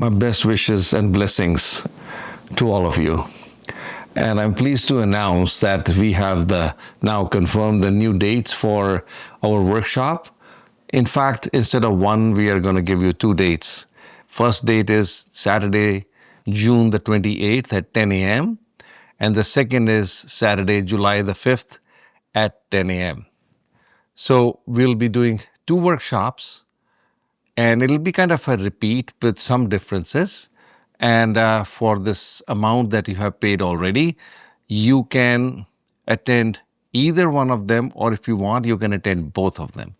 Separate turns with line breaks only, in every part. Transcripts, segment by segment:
My best wishes and blessings to all of you. And I'm pleased to announce that we have now confirmed the new dates for our workshop. In fact, instead of one, we are going to give you 2 dates. First date is Saturday, June the 28th at 10 a.m. And the second is Saturday, July the 5th at 10 a.m. So we'll be doing 2 workshops, and it'll be kind of a repeat with some differences. And for this amount that you have paid already, you can attend either one of them, or if you want, you can attend both of them.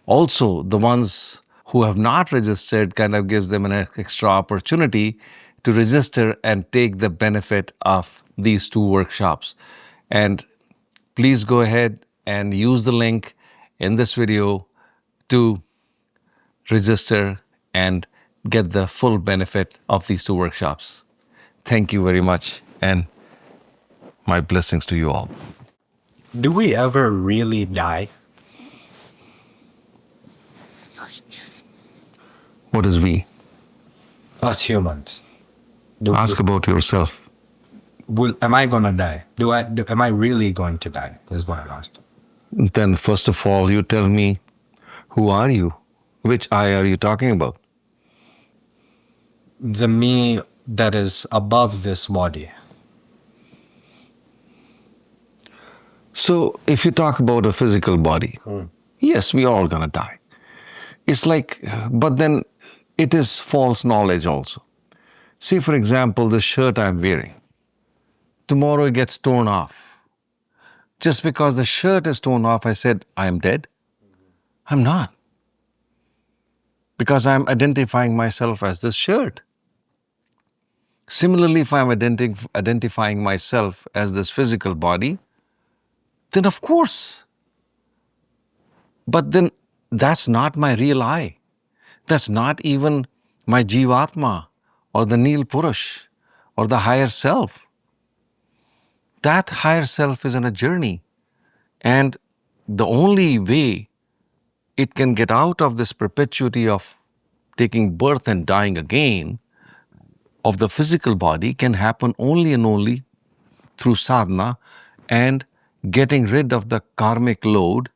Also, the ones who have not registered kind of gives them an extra opportunity to register and take the benefit of these 2 workshops. And please go ahead and use the link in this video to register and get the full benefit of these 2 workshops. Thank you very much, and my blessings to you all.
Do we ever really die?
What is we?
Us humans.
Ask about yourself.
Am I going to die? Am I really going to die? Is what I'm asking.
Then first of all, you tell me, who are you? Which I are you talking about?
The me that is above this body.
So if you talk about a physical body, yes, we are all going to die. It's like, but then it is false knowledge also. See, for example, the shirt I'm wearing. Tomorrow it gets torn off. Just because the shirt is torn off, I said, I am dead? I'm not. Because I'm identifying myself as this shirt. Similarly, if I'm identifying myself as this physical body, then of course. But then that's not my real I. That's not even my Jivatma or the Nil Purush or the higher self. That higher self is on a journey. And the only way it can get out of this perpetuity of taking birth and dying again of the physical body can happen only and only through sadhana and getting rid of the karmic load.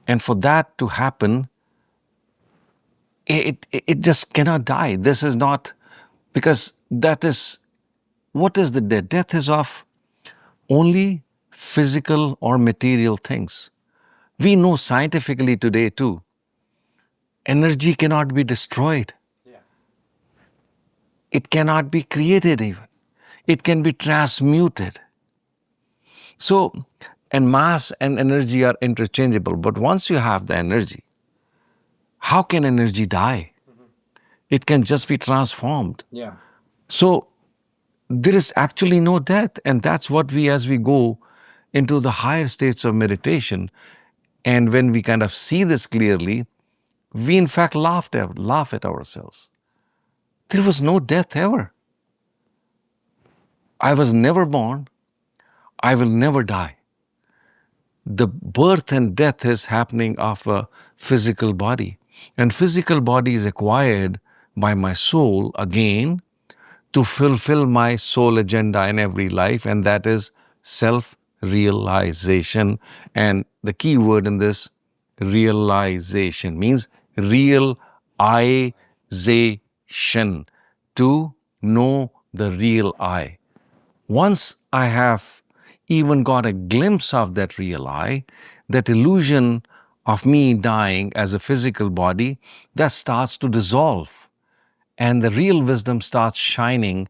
And for that to happen, it just cannot die. This is not, because that is, what is the death? Death is of only physical or material things. We know scientifically today too, energy cannot be destroyed. It cannot be created even. It can be transmuted. So, and mass and energy are interchangeable. But once you have the energy, how can energy die? It can just be transformed.
Yeah.
So, there is actually no death. And that's what we, as we go into the higher states of meditation, and when we kind of see this clearly, we in fact laugh at ourselves. There was no death ever. I was never born. I will never die. The birth and death is happening of a physical body. And physical body is acquired by my soul again to fulfill my soul agenda in every life, and that is self-realization. And the key word in this, realization, means realization, to know the real I. Once I have even got a glimpse of that real I, that illusion of me dying as a physical body, that starts to dissolve. And the real wisdom starts shining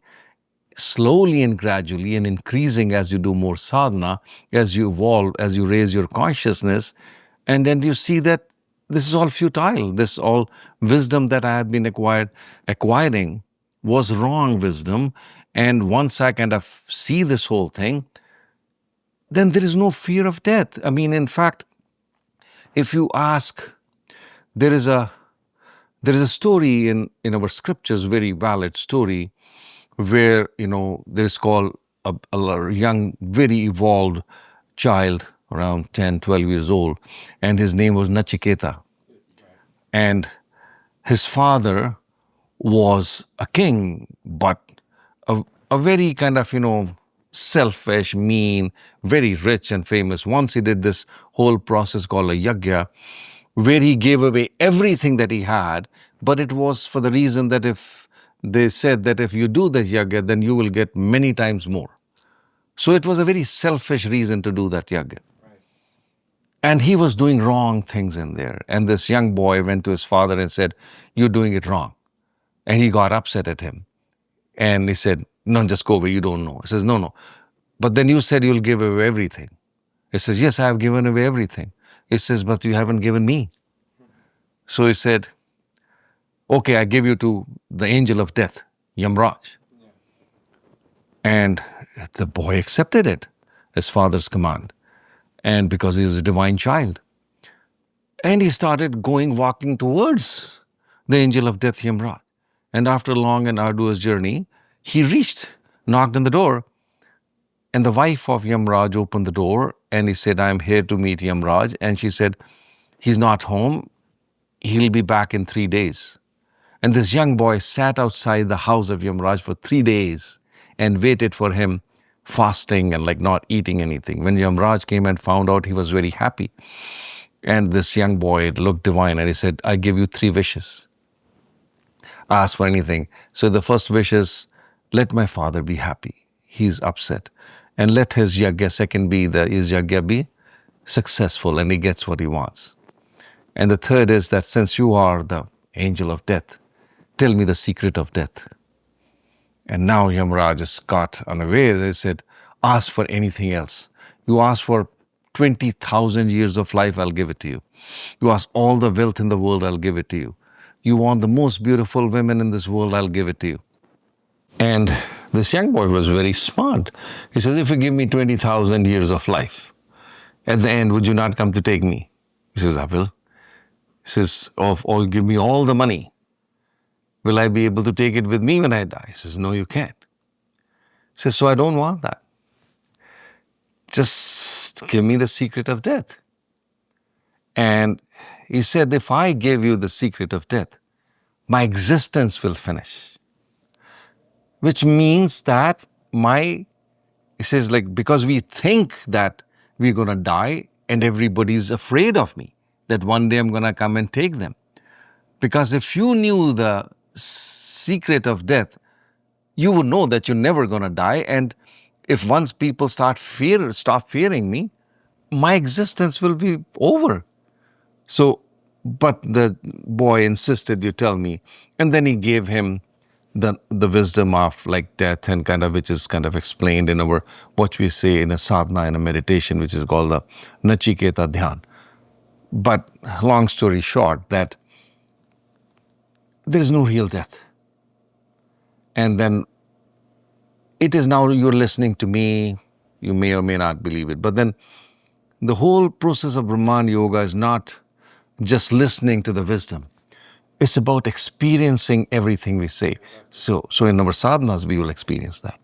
slowly and gradually and increasing as you do more sadhana, as you evolve, as you raise your consciousness. And then you see that this is all futile. This all wisdom that I have been acquiring was wrong wisdom. And once I kind of see this whole thing, then there is no fear of death. I mean, in fact, if you ask, there is a story in our scriptures, very valid story, where, there is called a young, very evolved child, around 10, 12 years old, and his name was Nachiketa. And his father was a king, but a very kind of, selfish, mean, very rich and famous. Once he did this whole process called a yajna, where he gave away everything that he had, but it was for the reason that if they said that if you do the yajna, then you will get many times more. So it was a very selfish reason to do that yajna. And he was doing wrong things in there. And this young boy went to his father and said, "You're doing it wrong." And he got upset at him. And he said, "No, just go away, you don't know." He says, "No, no. But then you said you'll give away everything." He says, "Yes, I have given away everything." He says, "But you haven't given me." So he said, "Okay, I give you to the angel of death, Yamraj." And the boy accepted it, his father's command. And because he was a divine child. And he started walking towards the angel of death, Yamraj. And after a long and arduous journey, he knocked on the door. And the wife of Yamraj opened the door and he said, "I'm here to meet Yamraj." And she said, "He's not home. He'll be back in 3 days." And this young boy sat outside the house of Yamraj for 3 days and waited for him, fasting and like not eating anything. When Yamraj came and found out, he was very happy. And this young boy looked divine and he said, "I give you 3 wishes. Ask for anything." So the first wish is, let my father be happy. He's upset. And let his yajna, second be his yajna be successful and he gets what he wants. And the third is that since you are the angel of death, tell me the secret of death. And now Yamraj is caught unaware. They said, ask for anything else. You ask for 20,000 years of life, I'll give it to you. You ask all the wealth in the world, I'll give it to you. You want the most beautiful women in this world, I'll give it to you. And this young boy was very smart. He says, if you give me 20,000 years of life, at the end, would you not come to take me? He says, I will. He says, or give me all the money. Will I be able to take it with me when I die? He says, no, you can't. He says, so I don't want that. Just give me the secret of death. And he said, if I give you the secret of death, my existence will finish. Which means that he says, like, because we think that we're going to die and everybody's afraid of me, that one day I'm going to come and take them. Because if you knew the secret of death, you would know that you're never going to die. And if once people stop fearing me, my existence will be over. So, but the boy insisted, you tell me. And then he gave him the wisdom of like death and kind of, which is kind of explained in our, what we say in a sadhana, in a meditation, which is called the Nachiketa Dhyan. But long story short, that there is no real death. And then it is now you're listening to me, you may or may not believe it. But then the whole process of Brhamanda Yoga is not just listening to the wisdom. It's about experiencing everything we say. So in our sadhanas, we will experience that.